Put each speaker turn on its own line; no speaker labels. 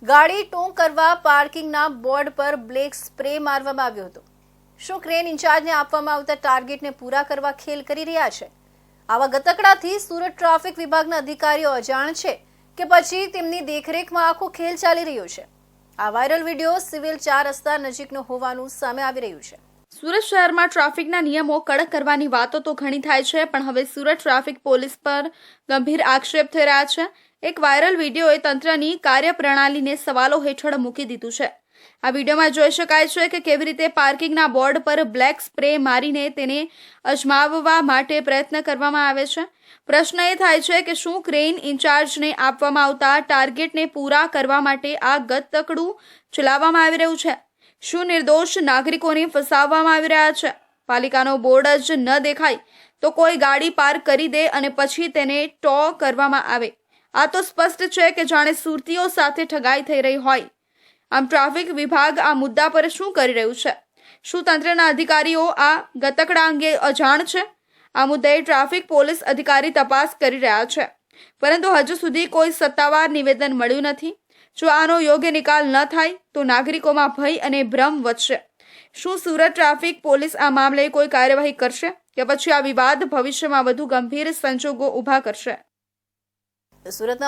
ગાડી ટો કરવા પાર્કિંગના બોર્ડ પર બ્લેક સ્પ્રે મારવામાં આવ્યો હતો। શું ક્રેન ઇન્ચાર્જને આપવામાં આવતા ટાર્ગેટને પૂરા કરવા ખેલ કરી રહ્યા છે? આવા ગતકડાથી સુરત ટ્રાફિક વિભાગના અધિકારીઓ અજાણ છે કે પછી તેમની દેખરેખમાં આખો ખેલ ચાલી રહ્યો છે? આ વાયરલ વિડીયો સિવિલ 4 રસ્તા નજીકનો હોવાનું સામે આવી રહ્યું છે।
સુરત શહેરમાં ટ્રાફિકના નિયમો કડક કરવાની વાતો તો ઘણી થાય છે, પણ હવે સુરત ટ્રાફિક પોલીસ પર ગંભીર આક્ષેપ થઈ રહ્યા છે। એક વાયરલ વિડીયોએ તંત્રની કાર્યપ્રણાલીને સવાલો હેઠળ મૂકી દીધું છે। આ વિડીયોમાં જોઈ શકાય છે કે કેવી રીતે પાર્કિંગના બોર્ડ પર બ્લેક સ્પ્રે મારીને તેને અજમાવવા માટે પ્રયત્ન કરવામાં આવે છે। પ્રશ્ન એ થાય છે કે શું ક્રેન ઇન્ચાર્જને આપવામાં આવતા ટાર્ગેટને પૂરા કરવા માટે આ ગતકડું ચલાવવામાં આવી રહ્યું છે? શું નિર્દોષ નાગરિકોને ફસાવવામાં આવી રહ્યા છે? પાલિકાનો બોર્ડ જ ન દેખાય તો કોઈ ગાડી પાર્ક કરી દે અને પછી તેને ટો કરવામાં આવે। આ તો સ્પષ્ટ છે કે જાણે સુરતીઓ સાથે ઠગાઈ થઈ રહી હોય। આમ ટ્રાફિક વિભાગ આ મુદ્દા પર શું કરી રહ્યું છે? શું તંત્રના અધિકારીઓ આ ગતકડા અંગે અજાણ છે? આ મુદ્દે ટ્રાફિક પોલીસ અધિકારી તપાસ કરી રહ્યા છે, પરંતુ હજુ સુધી કોઈ સત્તાવાર નિવેદન મળ્યું નથી। જો આનો યોગ્ય નિકાલ ન થાય તો નાગરિકોમાં ભય અને ભ્રમ વધશે। શું સુરત ટ્રાફિક પોલીસ આ મામલે કોઈ કાર્યવાહી કરશે કે પછી આ વિવાદ ભવિષ્યમાં વધુ ગંભીર સંજોગો ઊભા કરશે?
સુરતના